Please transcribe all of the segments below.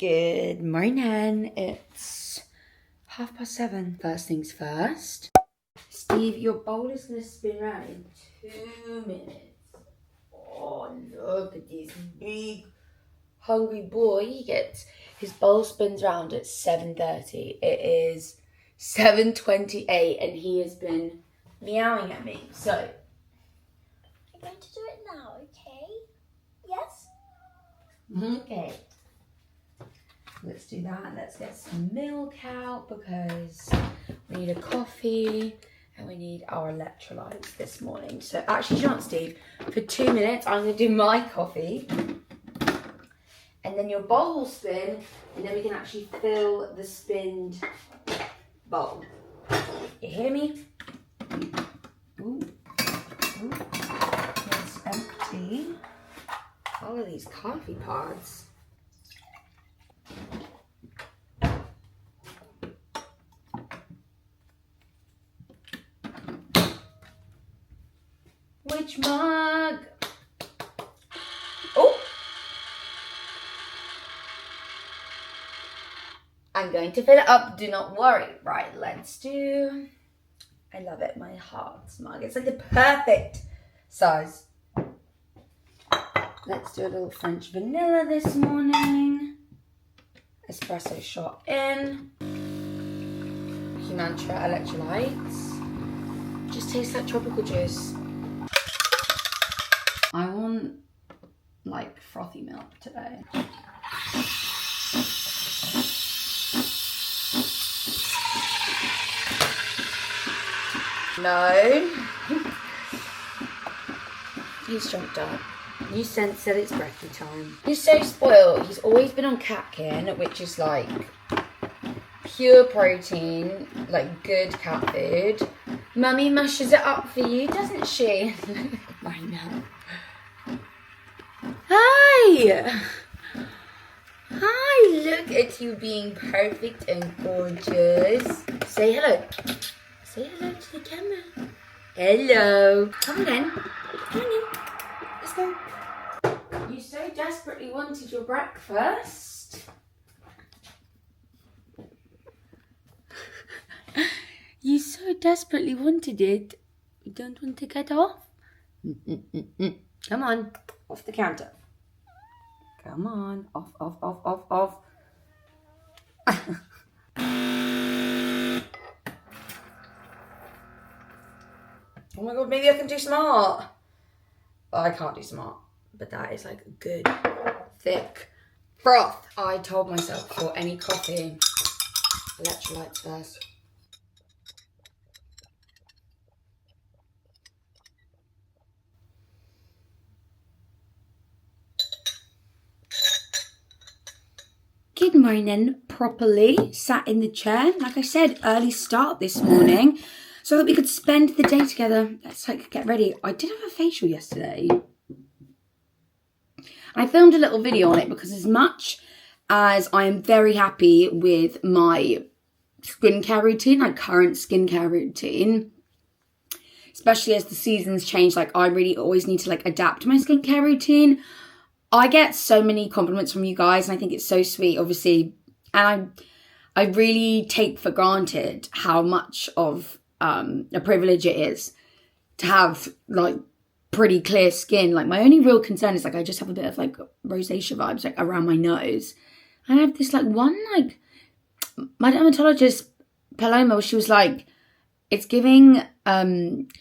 Good morning. It's 7:30. First things first. Steve, your bowl is going to spin around in 2 minutes. Oh, look at this big hungry boy. His bowl spins round at 7:30. It is 7:28 and he has been meowing at me. So, I'm going to do it now, okay? Yes? Okay. Let's do that. Let's get some milk out because we need a coffee and we need our electrolytes this morning. So actually, you know what, Steve? For 2 minutes, I'm going to do my coffee. And then your bowl will spin and then we can actually fill the spinned bowl. You hear me? Ooh. Ooh. It's empty. All of these coffee pods. Which mug? Oh! I'm going to fill it up, do not worry. Right, let's do... I love it, my heart's mug. It's like the perfect size. Let's do a little French vanilla this morning. Espresso shot in. Humantra electrolytes. Just tastes like tropical juice. I want like frothy milk today. No. He's jumped up. You sense that it's breakfast time. He's so spoiled. He's always been on catkin, which is like pure protein, like good cat food. Mummy mushes it up for you, doesn't she? Right now. Hi! Hi, look at you being perfect and gorgeous. Say hello. Say hello to the camera. Hello. Come on in. Come on in. Let's go. You so desperately wanted your breakfast. You so desperately wanted it. You don't want to get off? Come on. Off the counter. Come on. Off. Oh my god, maybe I can do smart. Well, I can't do smart, but that is like good, thick froth. I told myself for any coffee, electrolytes first. Good morning, properly sat in the chair. Like I said, early start this morning, so that we could spend the day together. Let's like get ready. I did have a facial yesterday. I filmed a little video on it because as much as I am very happy with my skincare routine, like current skincare routine, especially as the seasons change, like I really always need to like adapt my skincare routine. I get so many compliments from you guys and I think it's so sweet, obviously. And I really take for granted how much of a privilege it is to have like pretty clear skin. Like my only real concern is like I just have a bit of like rosacea vibes like around my nose. And I have this like one like my dermatologist Paloma, she was like, it's giving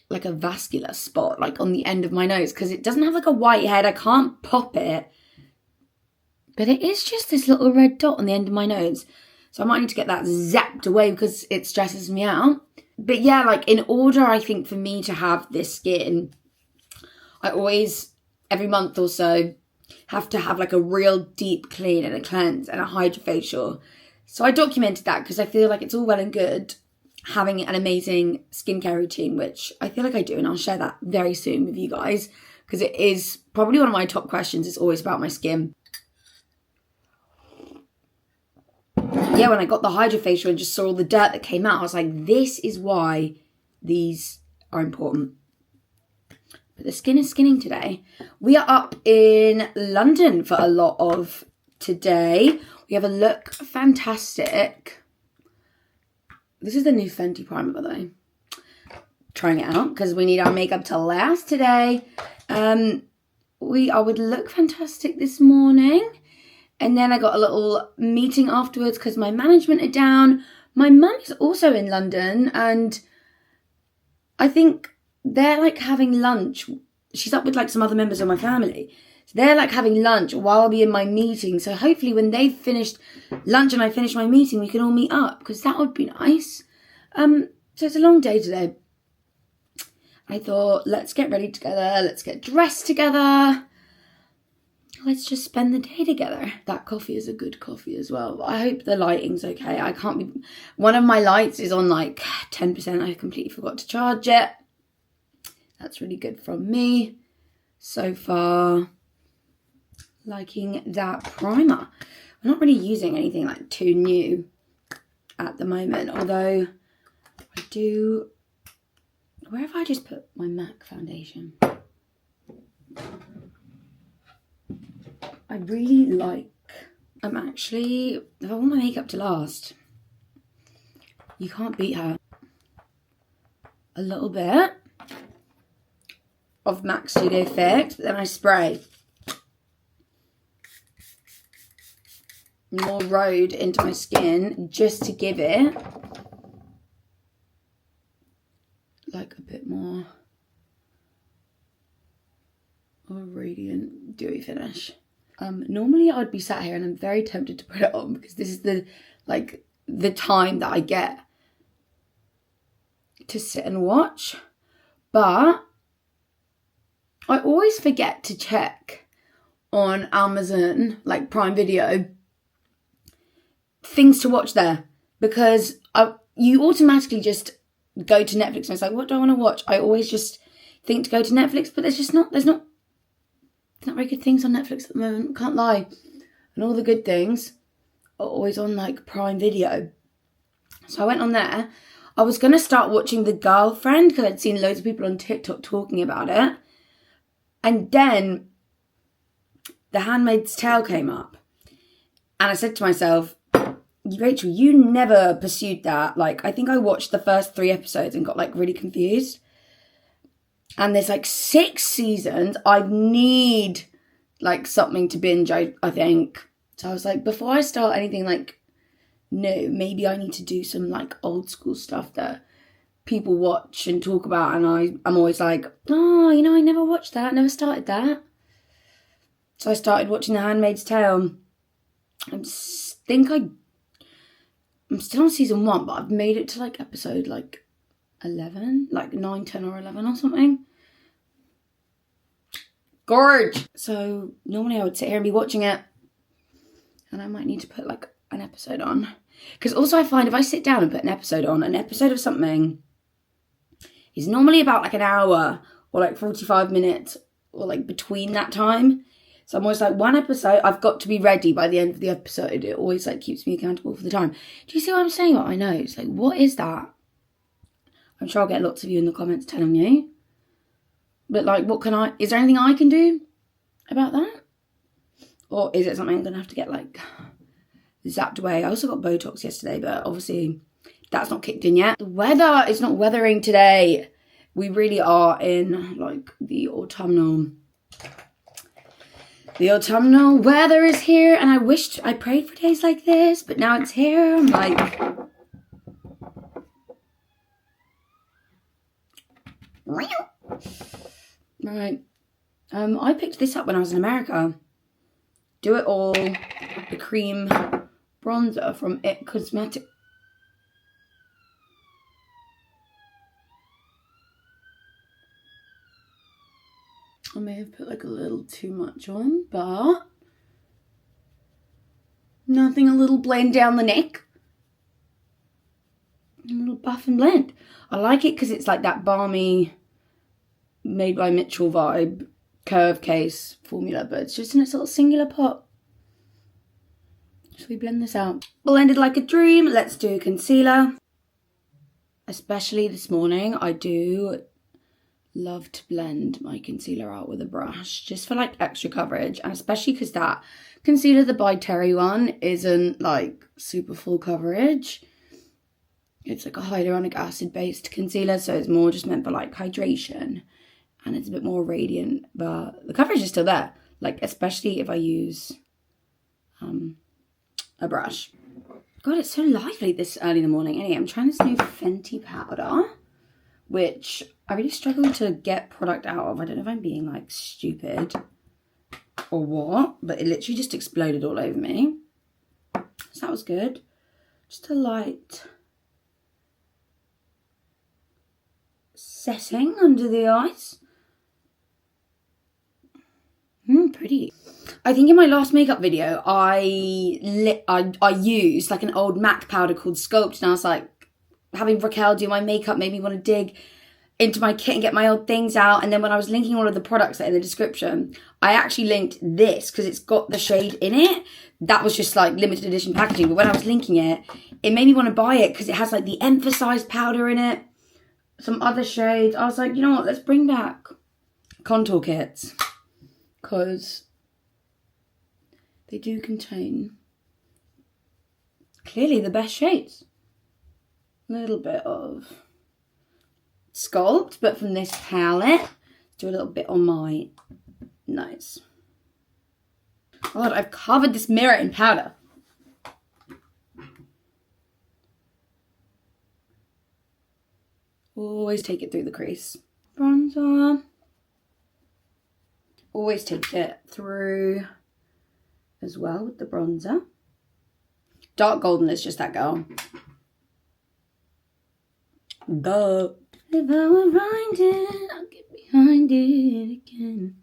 like a vascular spot like on the end of my nose because it doesn't have like a white head. I can't pop it, but it is just this little red dot on the end of my nose. So I might need to get that zapped away because it stresses me out. But yeah, like in order, I think for me to have this skin, I always, every month or so, have to have like a real deep clean and a cleanse and a hydrofacial. So I documented that because I feel like it's all well and good having an amazing skincare routine, which I feel like I do. And I'll share that very soon with you guys because it is probably one of my top questions. It's always about my skin. Yeah, when I got the hydrofacial and just saw all the dirt that came out, I was like, this is why these are important. But the skin is skinning today. We are up in London for a lot of today. We have a Look Fantastic. This is the new Fenty primer, by the way. Trying it out because we need our makeup to last today. We are with Look Fantastic this morning. And then I got a little meeting afterwards because my management are down. My mum is also in London and I think they're like having lunch. She's up with like some other members of my family. So they're like having lunch while I'll be in my meeting. So hopefully when they've finished lunch and I finish my meeting, we can all meet up because that would be nice. So it's a long day today. I thought, let's get ready together. Let's get dressed together. Let's just spend the day together. That coffee is a good coffee as well. I hope the lighting's okay. I can't be... One of my lights is on like 10%. I completely forgot to charge it. That's really good from me. So far, liking that primer. I'm not really using anything like too new at the moment. Although I do... Where have I just put my MAC foundation? I really like... I want my makeup to last. You can't beat her. A little bit of MAC Studio Fix, but then I spray more Road into my skin just to give it like a bit more of a radiant, dewy finish. Normally I'd be sat here and I'm very tempted to put it on because this is the time that I get to sit and watch, but I always forget to check on Amazon, like Prime Video, things to watch there because you automatically just go to Netflix and it's like, what do I want to watch? I always just think to go to Netflix, but there's not very good things on Netflix at the moment, can't lie. And all the good things are always on like Prime Video. So I went on there. I was going to start watching The Girlfriend because I'd seen loads of people on TikTok talking about it. And then The Handmaid's Tale came up. And I said to myself, Rachel, you never pursued that. Like, I think I watched the first 3 episodes and got like really confused. And there's like 6 seasons. I need like something to binge, I think. So I was like, before I start anything like new, maybe I need to do some like old school stuff that people watch and talk about. And I'm always like, oh, I never watched that. Never started that. So I started watching The Handmaid's Tale. I'm still on season 1, but I've made it to like episode like 11, like 9, 10 or 11 or something. Gorge! So normally I would sit here and be watching it and I might need to put like an episode on. Because also I find if I sit down and put an episode on, an episode of something is normally about like an hour or like 45 minutes or like between that time. So I'm always like, one episode, I've got to be ready by the end of the episode. It always like keeps me accountable for the time. Do you see what I'm saying? What I know. It's like, what is that? I'm sure I'll get lots of you in the comments telling me. But like, is there anything I can do about that? Or is it something I'm going to have to get like zapped away? I also got Botox yesterday, but obviously that's not kicked in yet. The weather is not weathering today. We really are in like the autumnal weather is here, and I prayed for days like this, but now it's here. I'm like, right. I picked this up when I was in America. Do It All, the cream bronzer from It Cosmetics. I may have put like a little too much on, but nothing a little blend down the neck. A little buff and blend. I like it because it's like that balmy, made by Mitchell vibe, curve case formula, but it's just in its little singular pot. So we blend this out. Blended like a dream. Let's do concealer. Especially this morning, I do love to blend my concealer out with a brush just for like extra coverage, and especially because that concealer. The By Terry one isn't like super full coverage. It's like a hyaluronic acid based concealer, so it's more just meant for like hydration, and it's a bit more radiant, but the coverage is still there, like especially if I use a brush. God, it's so lively this early in the morning. Anyway, I'm trying this new Fenty powder, which I really struggle to get product out of. I don't know if I'm being like stupid or what, but it literally just exploded all over me. So that was good. Just a light setting under the eyes. Pretty. I think in my last makeup video, I used like an old MAC powder called Sculpt, and I was like, having Raquel do my makeup made me want to dig into my kit and get my old things out. And then when I was linking all of the products in the description, I actually linked this because it's got the shade in it. That was just like limited edition packaging. But when I was linking it, it made me want to buy it because it has like the emphasized powder in it, some other shades. I was like, you know what, let's bring back contour kits, because they do contain clearly the best shades. A little bit of Sculpt, but from this palette. Do a little bit on my nose. God, I've covered this mirror in powder. Always take it through the crease. Bronzer. Always take it through as well with the bronzer. Dark golden is just that girl. Duh. If I were blinded, I'll get behind it again.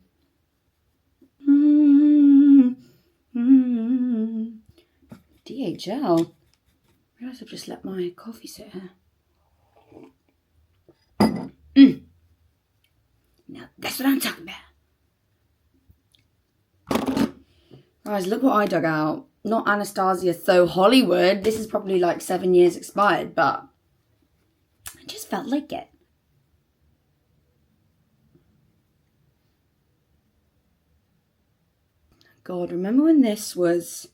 DHL. I realised I've just let my coffee sit here. Now that's what I'm talking about. Guys, look what I dug out. Not Anastasia So Hollywood. This is probably like 7 years expired, but I just felt like it. God, remember when this was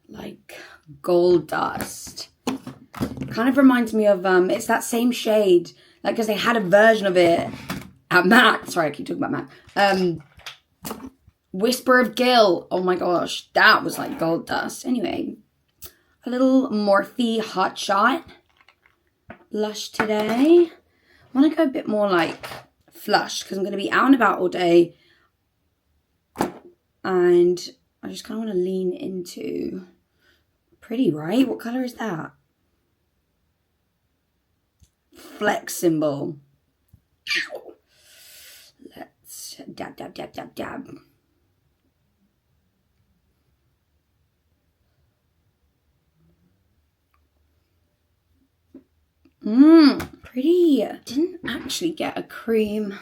like gold dust? Kind of reminds me of, it's that same shade, like, because they had a version of it at MAC. Sorry, I keep talking about MAC. Whisper of Gill. Oh my gosh, that was like gold dust. Anyway, a little Morphe Hot Shot blush today. I want to go a bit more like flush because I'm going to be out and about all day. And I just kind of want to lean into pretty, right? What color is that? Flex symbol. Ow. Let's dab, dab, dab, dab, dab. Pretty. Didn't actually get a cream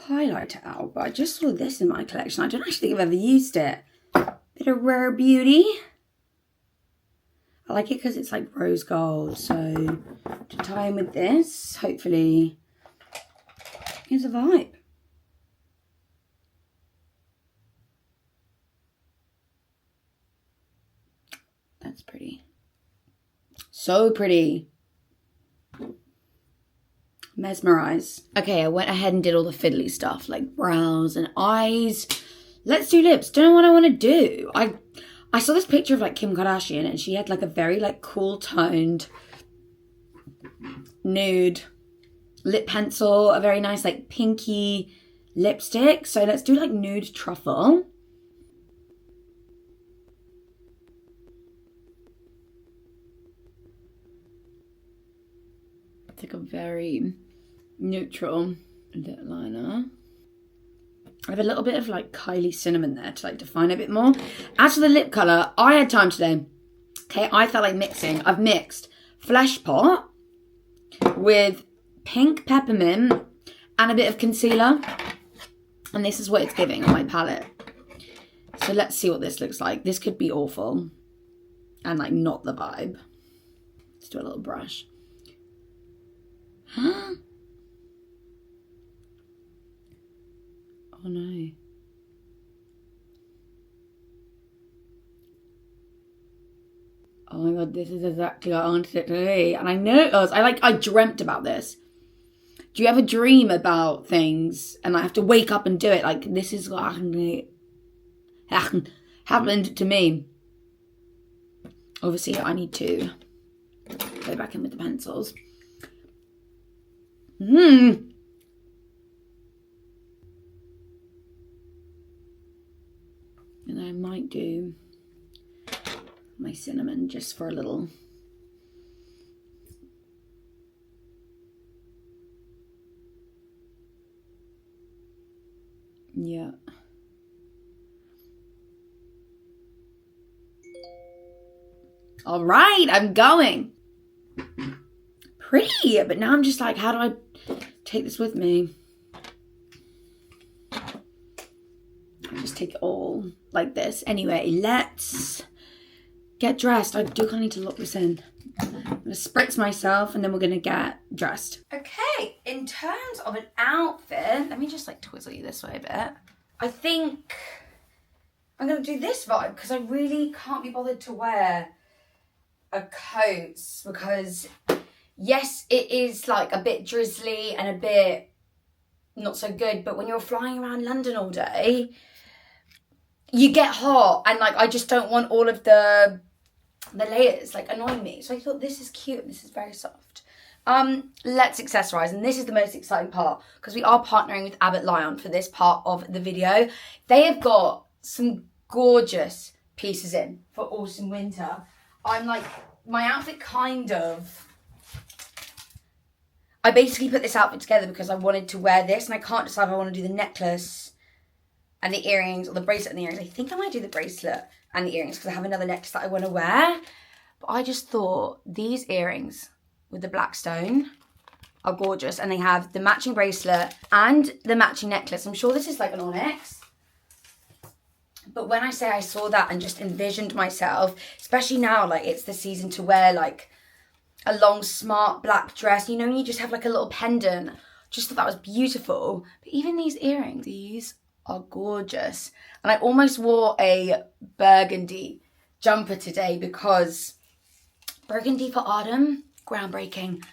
highlighter out, but I just saw this in my collection. I don't actually think I've ever used it. Bit of Rare Beauty. I like it because it's like rose gold, so to tie in with this, hopefully, is a vibe. That's pretty. So pretty. Mesmerize. Okay, I went ahead and did all the fiddly stuff like brows and eyes. Let's do lips. Don't know what I want to do. I saw this picture of like Kim Kardashian and she had like a very like cool toned nude lip pencil, a very nice like pinky lipstick. So let's do like nude truffle. It's like a very neutral lip liner. I have a little bit of like Kylie cinnamon there to like define it a bit more. As for the lip colour, I had time today. Okay, I felt like mixing. I've mixed Flesh Pot with pink peppermint and a bit of concealer. And this is what it's giving on my palette. So let's see what this looks like. This could be awful and like not the vibe. Let's do a little brush. Huh? Oh no. Oh my god, this is exactly what I wanted it to be. And I know it was. I dreamt about this. Do you ever dream about things and I have to wake up and do it? Like, this is what happened to me. Obviously, I need to go back in with the pencils. And I might do my cinnamon just for a little. Yeah. All right, I'm going. Pretty, but now I'm just like, how do I take this with me? I just take it all like this. Anyway, let's get dressed. I do kind of need to lock this in. I'm going to spritz myself and then we're going to get dressed. Okay, in terms of an outfit, let me just like twizzle you this way a bit. I think I'm going to do this vibe because I really can't be bothered to wear a coat because yes, it is like a bit drizzly and a bit not so good, but when you're flying around London all day, you get hot and like I just don't want all of the layers like annoying me. So I thought this is cute. This is very soft. Let's accessorize, and this is the most exciting part because we are partnering with Abbott Lyon for this part of the video. They have got some gorgeous pieces in for autumn winter. I'm like, my outfit I basically put this outfit together because I wanted to wear this and I can't decide if I want to do the necklace and the earrings or the bracelet and the earrings. I think I might do the bracelet and the earrings because I have another necklace that I want to wear. But I just thought these earrings with the black stone are gorgeous and they have the matching bracelet and the matching necklace. I'm sure this is like an onyx. But when I say I saw that and just envisioned myself, especially now, like it's the season to wear like a long, smart black dress, you know, and you just have like a little pendant. Just thought that was beautiful. But even these earrings, these are gorgeous. And I almost wore a burgundy jumper today because burgundy for autumn, groundbreaking.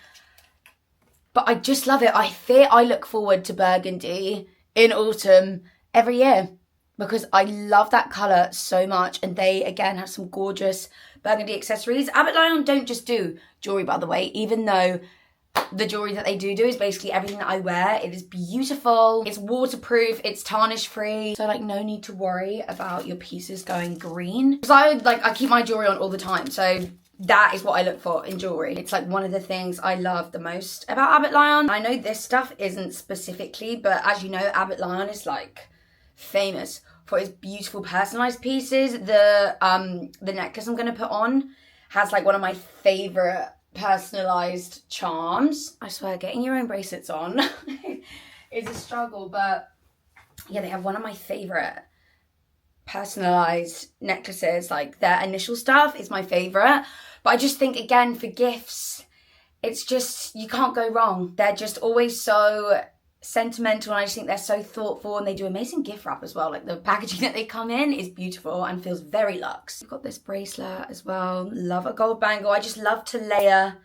But I just love it. I look forward to burgundy in autumn every year because I love that colour so much. And they, again, have some gorgeous burgundy accessories. Abbott Lyon don't just do jewellery, by the way, even though the jewellery that they do is basically everything that I wear. It is beautiful. It's waterproof. It's tarnish free. So like no need to worry about your pieces going green. Because I keep my jewellery on all the time. So that is what I look for in jewellery. It's like one of the things I love the most about Abbott Lyon. I know this stuff isn't specifically, but as you know, Abbott Lyon is like famous for its beautiful personalised pieces. The necklace I'm going to put on has like one of my favourite personalised charms. I swear, getting your own bracelets on is a struggle, but yeah, they have one of my favourite personalised necklaces. Like their initial stuff is my favourite, but I just think again for gifts, it's just, you can't go wrong. They're just always so sentimental and I just think they're so thoughtful and they do amazing gift wrap as well. Like the packaging that they come in is beautiful and feels very luxe. I've got this bracelet as well. Love a gold bangle. I just love to layer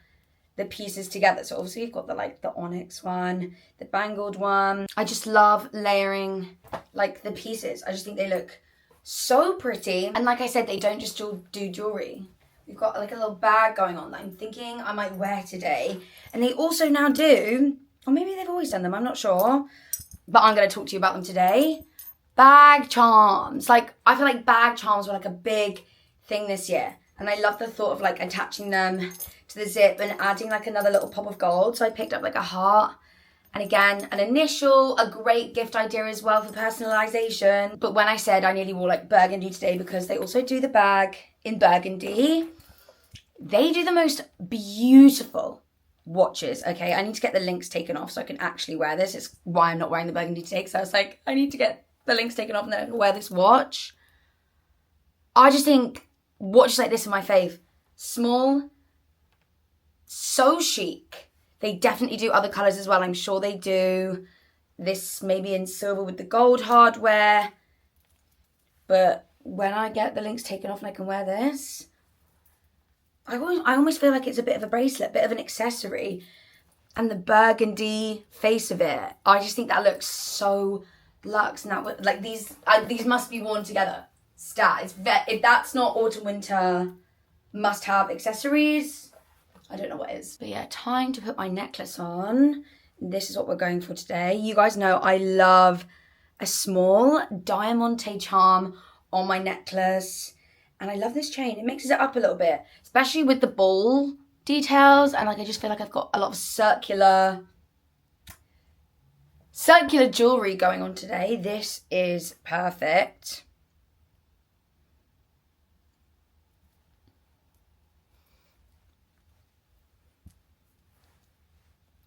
the pieces together. So obviously you've got the onyx one, the bangled one. I just love layering like the pieces. I just think they look so pretty. And like I said, they don't just do jewelry. We've got like a little bag going on that I'm thinking I might wear today. And they also now do, or maybe they've always done them, I'm not sure. But I'm going to talk to you about them today. Bag charms. Like, I feel like bag charms were like a big thing this year. And I love the thought of like attaching them to the zip and adding like another little pop of gold. So I picked up like a heart. And again, an initial, a great gift idea as well for personalisation. But when I said I nearly wore like burgundy today because they also do the bag in burgundy, they do the most beautiful watches. Okay, I need to get the links taken off so I can actually wear this. It's why I'm not wearing the burgundy today, because I was like, I need to get the links taken off and then I can wear this watch. I just think watches like this are my fave. Small, so chic. They definitely do other colours as well. I'm sure they do this maybe in silver with the gold hardware. But when I get the links taken off and I can wear this, I almost feel like it's a bit of a bracelet, bit of an accessory. And the burgundy face of it, I just think that looks so luxe. Now, like these must be worn together. If that's not autumn winter must-have accessories, I don't know what is. But yeah, time to put my necklace on. This is what we're going for today. You guys know I love a small diamante charm on my necklace. And I love this chain. It mixes it up a little bit, especially with the ball details. And like, I just feel like I've got a lot of circular jewelry going on today. This is perfect.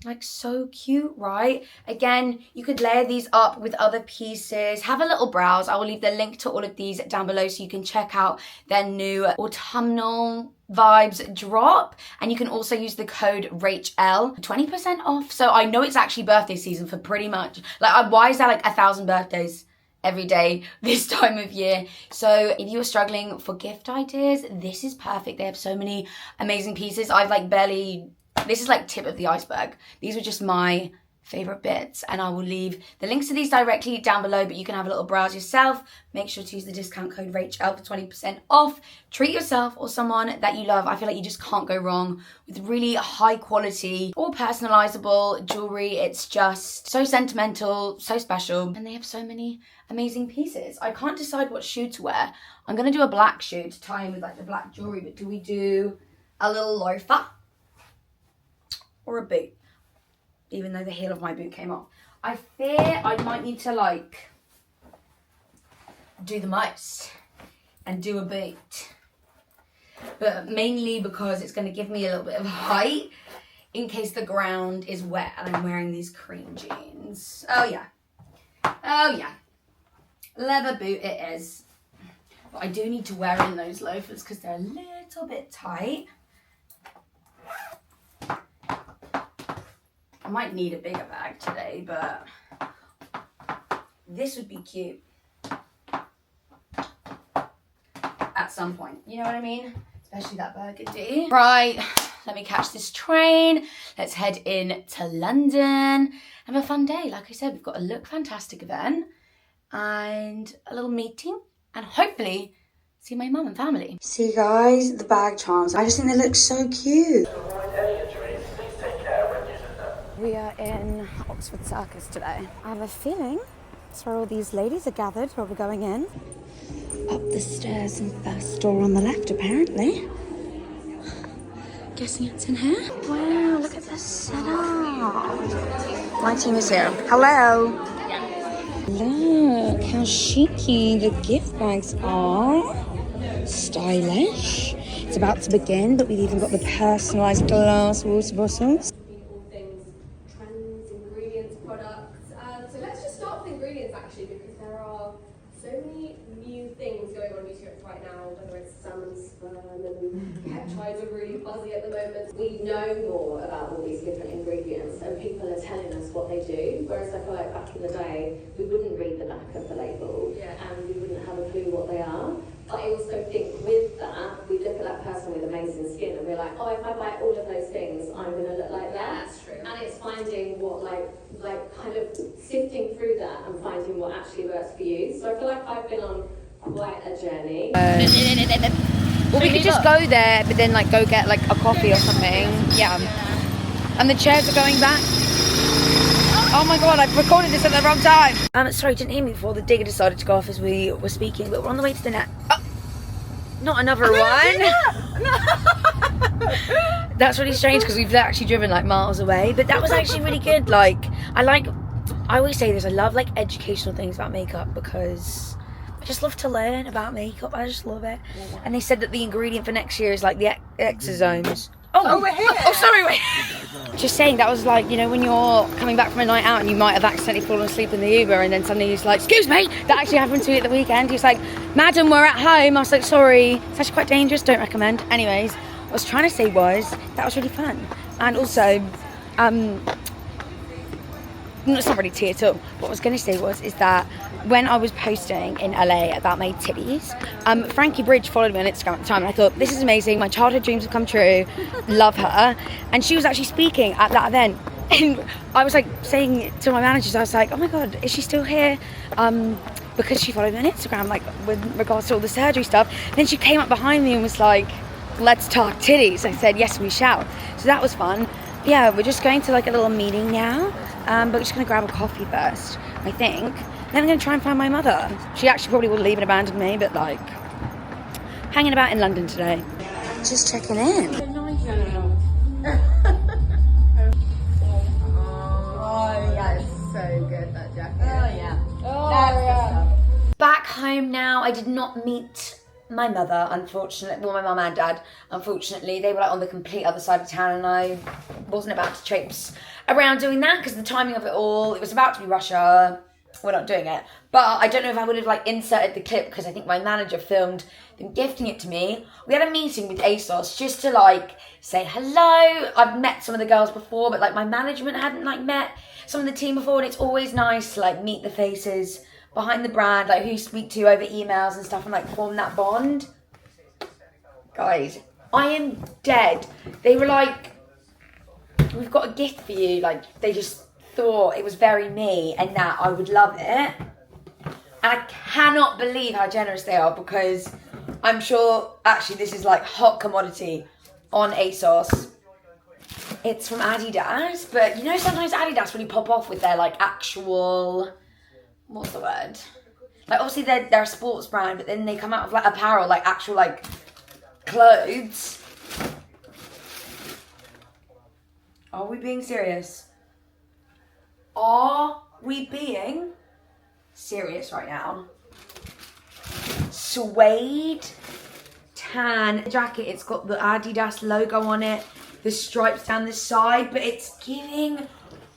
Like, so cute, right? Again, you could layer these up with other pieces. Have a little browse. I will leave the link to all of these down below so you can check out their new autumnal vibes drop. And you can also use the code RACHL, 20% off. So I know it's actually birthday season for pretty much, like, why is there like 1,000 birthdays every day this time of year? So if you are struggling for gift ideas, this is perfect. They have so many amazing pieces. I've like this is like tip of the iceberg. These were just my favorite bits, and I will leave the links to these directly down below, but you can have a little browse yourself. Make sure to use the discount code RACHL for 20% off. Treat yourself or someone that you love. I feel like you just can't go wrong with really high quality or personalizable jewelry. It's just so sentimental, so special, and they have so many amazing pieces. I can't decide what shoe to wear. I'm gonna do a black shoe to tie in with like the black jewelry, but do we do a little loafer or a boot? Even though the heel of my boot came off. I fear I might need to like do the most and do a boot. But mainly because it's going to give me a little bit of height in case the ground is wet and I'm wearing these cream jeans. Oh yeah. Oh yeah. Leather boot it is. But I do need to wear in those loafers because they're a little bit tight. I might need a bigger bag today, but this would be cute at some point. You know what I mean? Especially that burgundy. Right, let me catch this train. Let's head in to London. Have a fun day. Like I said, we've got a Look Fantastic event and a little meeting, and hopefully see my mum and family. See guys, the bag charms. I just think they look so cute. We are in Oxford Circus today. I have a feeling that's where all these ladies are gathered, where we're going in. Up the stairs and first door on the left, apparently. Guessing it's in here. Wow, look at this setup. My team is here. Hello. Look how chic-y the gift bags are. Stylish. It's about to begin, but we've even got the personalised glass water bottles. Peptides are really fuzzy at the moment. We know more about all these different ingredients and people are telling us what they do, whereas I feel like back in the day we wouldn't read the back of the label and we wouldn't have a clue what they are. But I also think with that, we look at that person with amazing skin and we're like, oh, if I buy all of those things, I'm going to look like that. Yeah, that's true. And it's finding what, like kind of sifting through that and finding what actually works for you. So I feel like I've been on quite a journey. Well, we could just go there, but then like go get like a coffee or something. Yeah. And the chairs are going back. Oh my god, I've recorded this at the wrong time. Sorry, didn't hear me before. The digger decided to go off as we were speaking, but we're on the way to the net. Oh, not another one. That's really strange because we've actually driven like miles away, but that was actually really good. Like, I always say this, I love like educational things about makeup because I just love to learn about makeup. I just love it. And they said that the ingredient for next year is like the exosomes. Oh, we're here. Oh, sorry, wait. Just saying, that was like, you know, when you're coming back from a night out and you might have accidentally fallen asleep in the Uber and then suddenly he's like, excuse me. That actually happened to me at the weekend. He's like, madam, we're at home. I was like, sorry. It's actually quite dangerous. Don't recommend. Anyways, what I was trying to say was that was really fun. And also, it's not really tea at all. What I was going to say is that when I was posting in LA about my titties, Frankie Bridge followed me on Instagram at the time, and I thought, this is amazing, my childhood dreams have come true, love her. And she was actually speaking at that event, and I was like saying to my managers, I was like, oh my god, is she still here? Because she followed me on Instagram, like with regards to all the surgery stuff. And then she came up behind me and was like, let's talk titties. I said, yes, we shall. So that was fun. Yeah, we're just going to like a little meeting now, but we're just going to grab a coffee first, I think. Then I'm going to try and find my mother. She actually probably will leave and abandon me, but like, hanging about in London today. Just checking in. Oh, yeah, it's so good, that jacket. Oh, yeah. Oh, yeah. Back home now. I did not meet my mother, unfortunately. Well, my mum and dad, unfortunately. They were like on the complete other side of town, and I wasn't about to traipse around doing that because the timing of it all, it was about to be Russia. We're not doing it. But I don't know if I would have like inserted the clip because I think my manager filmed them gifting it to me. We had a meeting with ASOS just to like say hello. I've met some of the girls before, but like my management hadn't like met some of the team before, and it's always nice to like meet the faces behind the brand, like who you speak to over emails and stuff, and like form that bond. Guys, I am dead. They were like, we've got a gift for you. Like they just thought it was very me and that I would love it. And I cannot believe how generous they are, because I'm sure actually this is like hot commodity on ASOS. It's from Adidas, but you know sometimes Adidas really pop off with their like actual, what's the word? Like obviously they're a sports brand, but then they come out with like apparel, like actual like clothes. Are we being serious? Are we being serious right now? Suede tan jacket. It's got the Adidas logo on it, the stripes down the side, but it's giving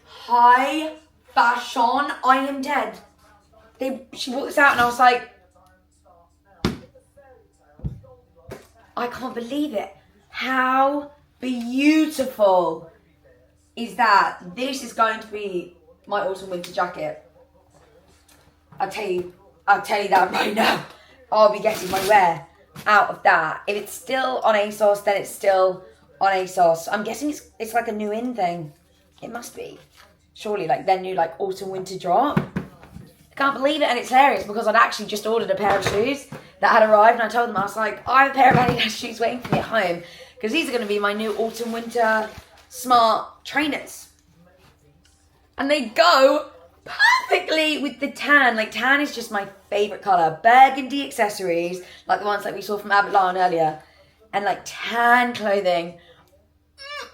high fashion. I am dead. She brought this out and I was like, I can't believe it. How beautiful is that? This is going to be my autumn winter jacket. I'll tell you that right now. I'll be getting my wear out of that. If it's still on ASOS, then it's still on ASOS. I'm guessing it's like a new in thing. It must be. Surely like their new like autumn winter drop. I can't believe it, and it's hilarious because I'd actually just ordered a pair of shoes that had arrived, and I told them, I was like, I have a pair of Adidas shoes waiting for me at home because these are going to be my new autumn winter smart trainers. And they go perfectly with the tan. Like tan is just my favourite colour. Burgundy accessories, like the ones that we saw from Abbott Lyon earlier, and like tan clothing.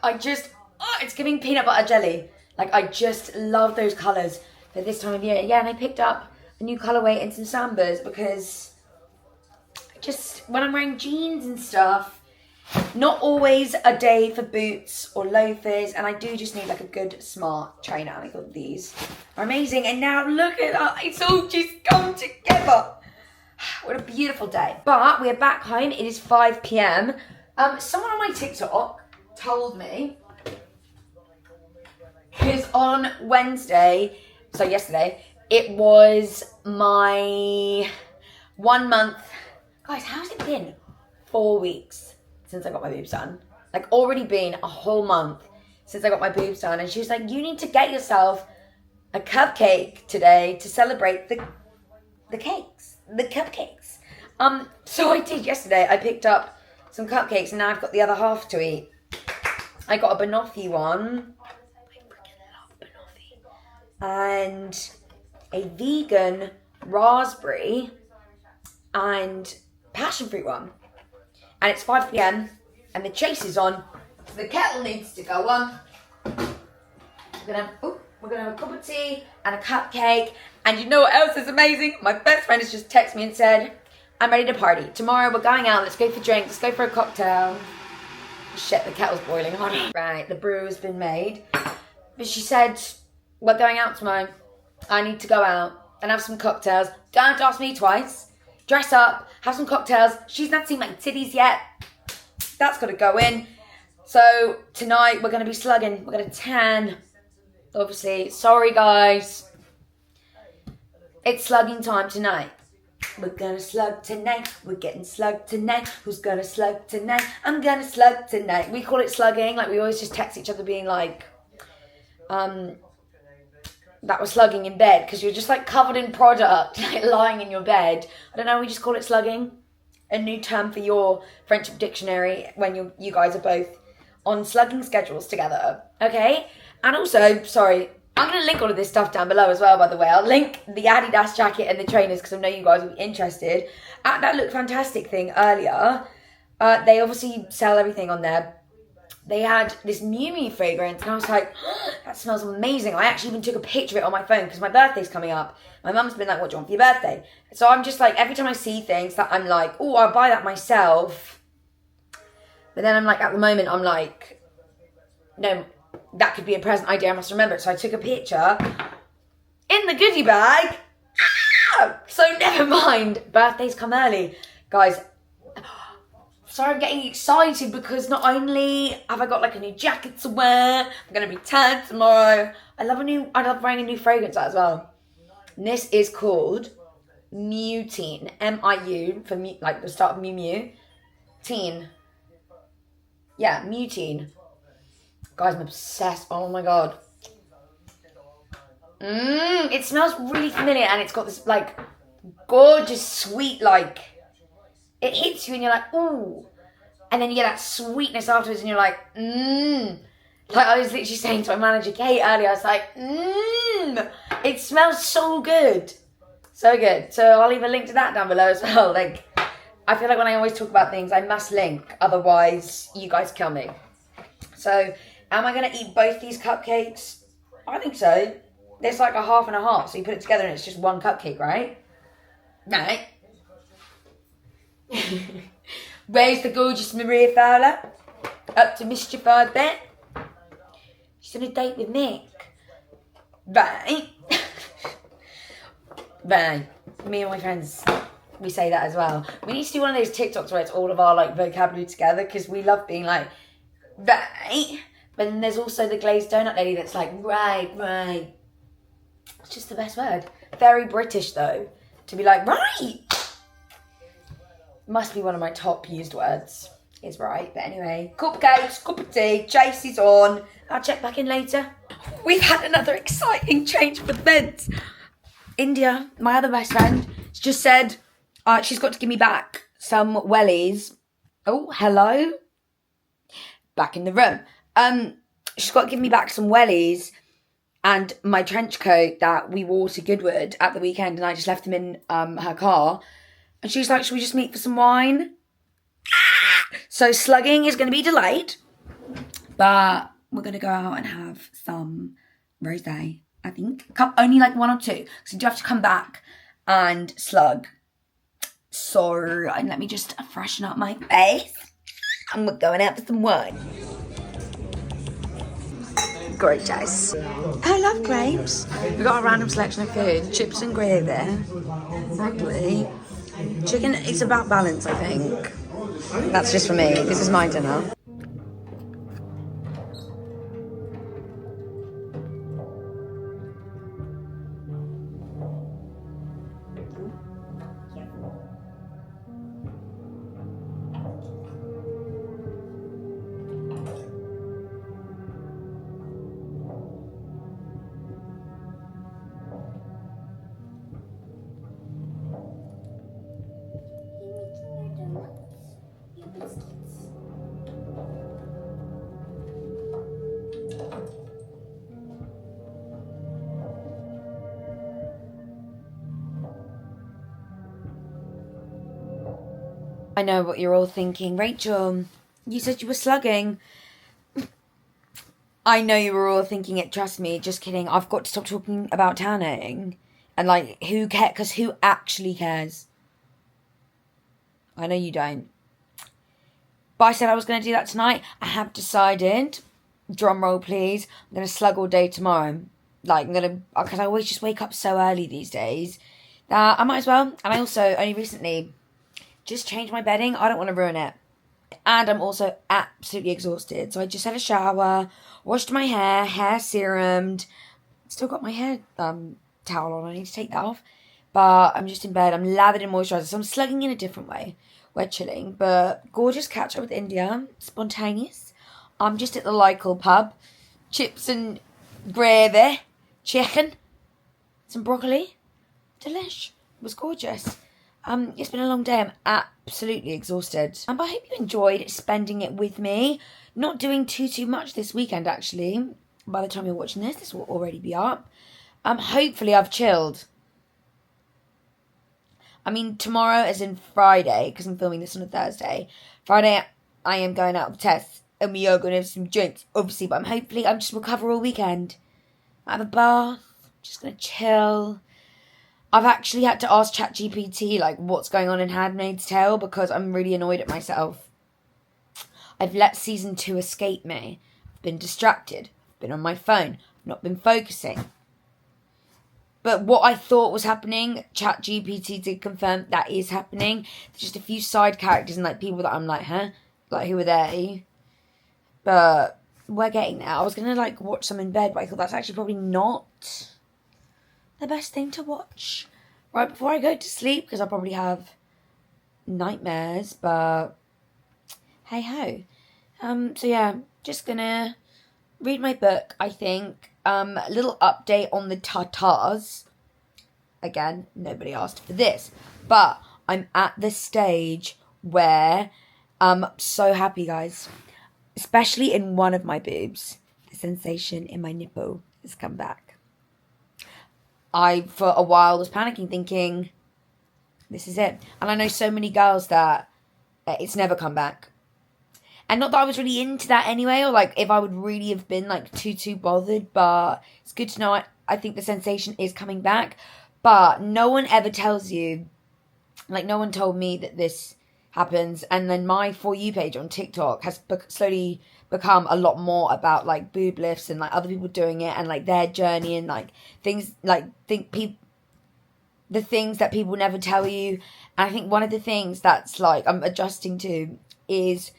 It's giving peanut butter jelly. Like I just love those colours for this time of year. Yeah, and I picked up a new colourway and some sambas because just when I'm wearing jeans and stuff, not always a day for boots or loafers, and I do just need like a good smart trainer. And I thought these are amazing, and now look at that, it's all just come together. What a beautiful day. But we're back home. It is 5 p.m. Someone on my TikTok told me, because on Wednesday, so yesterday, it was my 1 month. Guys, how's it been? 4 weeks since I got my boobs done. Like already been a whole month since I got my boobs done. And she was like, you need to get yourself a cupcake today to celebrate the cupcakes. So I did yesterday. I picked up some cupcakes and now I've got the other half to eat. I got a banoffee one. I freaking love banoffee. And a vegan raspberry and passion fruit one. And it's 5 p.m. and the chase is on. So the kettle needs to go on. We're gonna have a cup of tea and a cupcake. And you know what else is amazing? My best friend has just texted me and said, I'm ready to party. Tomorrow we're going out, let's go for drinks, let's go for a cocktail. Shit, the kettle's boiling on. Right, the brew has been made. But she said, we're going out tomorrow. I need to go out and have some cocktails. Don't have to ask me twice. Dress up, have some cocktails. She's not seen my titties yet. That's got to go in. So tonight we're going to be slugging. We're going to tan obviously, sorry guys. It's slugging time tonight. We're gonna slug tonight. We're getting slugged tonight. Who's gonna slug tonight? I'm gonna slug tonight. We call it slugging. Like, we always just text each other being like, that was slugging in bed, because you're just like covered in product, like lying in your bed. I don't know, we just call it slugging. A new term for your friendship dictionary when you guys are both on slugging schedules together, okay? And also, sorry, I'm going to link all of this stuff down below as well, by the way. I'll link the Adidas jacket and the trainers because I know you guys will be interested. At that Look Fantastic thing earlier, they obviously sell everything on there. They had this Miu Miu fragrance, and I was like, oh, that smells amazing. I actually even took a picture of it on my phone because my birthday's coming up. My mum's been like, what do you want for your birthday? So I'm just like, every time I see things that I'm like, oh, I'll buy that myself. But then I'm like, at the moment, I'm like, no, that could be a present idea. I must remember it. So I took a picture in the goodie bag. So never mind. Birthdays come early. Guys, sorry, I'm getting excited because not only have I got like a new jacket to wear, I'm going to be tanned tomorrow. I love wearing a new fragrance out as well. And this is called Mutine. M-I-U, for like the start of Miu Miu. Teen. Yeah, Mutine. Guys, I'm obsessed. Oh my god. It smells really familiar, and it's got this like gorgeous sweet, like, it hits you and you're like, ooh. And then you get that sweetness afterwards and you're like, Like, I was literally saying to my manager, Kate, earlier, I was like, it smells so good. So good. So I'll leave a link to that down below as well. Like, I feel like when I always talk about things, I must link. Otherwise, you guys kill me. So, am I going to eat both these cupcakes? I think so. There's like a half and a half. So you put it together and it's just one cupcake, right? No. Where's the gorgeous Maria Fowler? Up to mischief, I bet. She's on a date with Nick. Right. Right. Me and my friends, we say that as well. We need to do one of those TikToks where it's all of our like vocabulary together, because we love being like, right. But then there's also the glazed donut lady that's like, right. It's just the best word. Very British though, to be like, right. Must be one of my top used words. Is right. But anyway, cupcakes, cup of tea, Chase is on. I'll check back in later. We've had another exciting change of events. India, my other best friend, just said she's got to give me back some wellies. Oh, hello. Back in the room. She's got to give me back some wellies and my trench coat that we wore to Goodwood at the weekend, and I just left them in her car. And she's like, should we just meet for some wine? So slugging is going to be delayed, but we're going to go out and have some rosé, I think. Only like one or two, so you do have to come back and slug. So, and let me just freshen up my face. And we're going out for some wine. Gorgeous. I love grapes. We've got a random selection of food. Chips and gravy. Broccoli. Chicken, it's about balance, I think. That's just for me. This is my dinner. I know what you're all thinking. Rachel, you said you were slugging. I know you were all thinking it, trust me. Just kidding. I've got to stop talking about tanning. And like, who cares? Because who actually cares? I know you don't. But I said I was going to do that tonight. I have decided, drum roll please, I'm going to slug all day tomorrow. Like, I'm going to, because I always just wake up so early these days that I might as well. And I also only recently just changed my bedding. I don't want to ruin it. And I'm also absolutely exhausted. So I just had a shower, washed my hair serumed, Still got my hair towel on. I need to take that off. But I'm just in bed. I'm lathered in moisturiser. So I'm slugging in a different way. We're chilling. But gorgeous catch up with India. Spontaneous. I'm just at the local pub. Chips and gravy. Chicken. Some broccoli. Delish. It was gorgeous. It's been a long day. I'm absolutely exhausted. But I hope you enjoyed spending it with me. Not doing too much this weekend, actually. By the time you're watching this will already be up. Hopefully I've chilled. I mean, tomorrow as in Friday, because I'm filming this on a Thursday. Friday, I am going out with Tess, and we are going to have some drinks, obviously. But I'm just recover all weekend. I have a bath. Just going to chill. I've actually had to ask ChatGPT, like, what's going on in Handmaid's Tale, because I'm really annoyed at myself. I've let season 2 escape me. I've been distracted. I've been on my phone. I've not been focusing. But what I thought was happening, ChatGPT did confirm that is happening. There's just a few side characters and like people that I'm like, huh? Like, who are they? But we're getting there. I was going to like watch some in bed, but I thought that's actually probably not the best thing to watch right before I go to sleep, because I'll probably have nightmares, but hey ho. So yeah, just going to read my book, I think. A little update on the Tatars. Again, nobody asked for this. But I'm at the stage where I'm so happy, guys. Especially in one of my boobs. The sensation in my nipple has come back. I, for a while, was panicking, thinking, this is it. And I know so many girls that it's never come back. And not that I was really into that anyway, or like if I would really have been like too bothered, but it's good to know I think the sensation is coming back. But no one ever tells you, like no one told me that this happens. And then my For You page on TikTok has slowly become a lot more about like boob lifts and like other people doing it and like their journey and like things like the things that people never tell you. And I think one of the things that's like I'm adjusting to is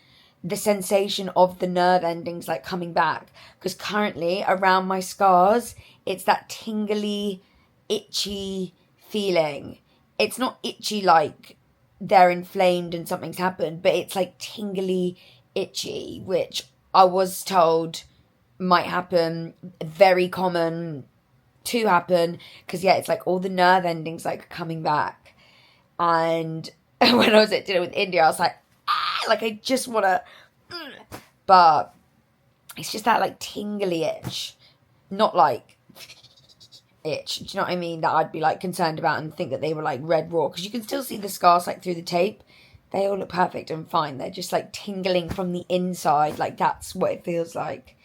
the sensation of the nerve endings like coming back, because currently around my scars it's that tingly itchy feeling. It's not itchy like they're inflamed and something's happened, but it's like tingly itchy, which I was told might happen, very common to happen, because yeah, it's like all the nerve endings like coming back. And when I was at dinner with India, I was like, like I just want to, but it's just that like tingly itch, not like itch, do you know what I mean, that I'd be like concerned about and think that they were like red raw, because you can still see the scars like through the tape. They all look perfect and fine. They're just like tingling from the inside, like that's what it feels like.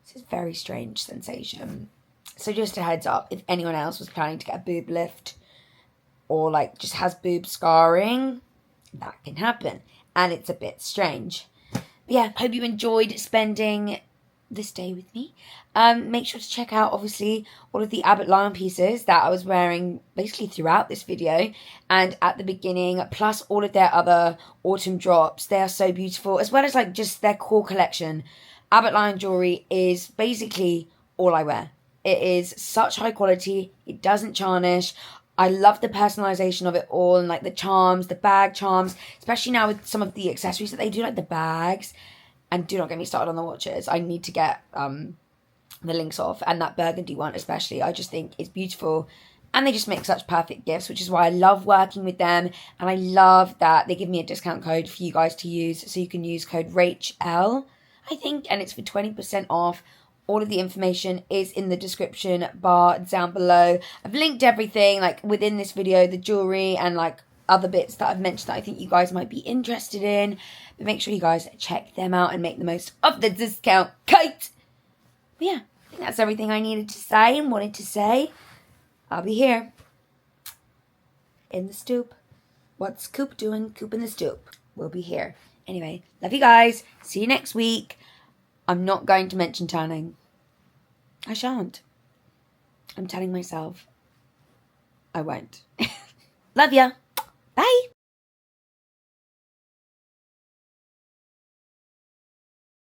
It's a very strange sensation. So just a heads up, if anyone else was planning to get a boob lift or like just has boob scarring, that can happen. And it's a bit strange. But yeah, hope you enjoyed spending this day with me. Make sure to check out, obviously, all of the Abbott Lyon pieces that I was wearing basically throughout this video and at the beginning, plus all of their other autumn drops. They are so beautiful, as well as like just their core collection. Abbott Lyon jewellery is basically all I wear. It is such high quality. It doesn't tarnish. I love the personalisation of it all, and like the charms, the bag charms, especially now with some of the accessories that they do, like the bags. And do not get me started on the watches. I need to get the links off, and that burgundy one especially. I just think it's beautiful, and they just make such perfect gifts, which is why I love working with them. And I love that they give me a discount code for you guys to use, so you can use code RACHL, I think, and it's for 20% off. All of the information is in the description bar down below. I've linked everything like within this video, the jewellery and like other bits that I've mentioned that I think you guys might be interested in. But make sure you guys check them out and make the most of the discount code. But yeah, I think that's everything I needed to say and wanted to say. I'll be here in the stoop. What's Coop doing? Coop in the stoop. We'll be here. Anyway, love you guys. See you next week. I'm not going to mention tanning. I shan't. I'm telling myself I won't. Love ya. Bye.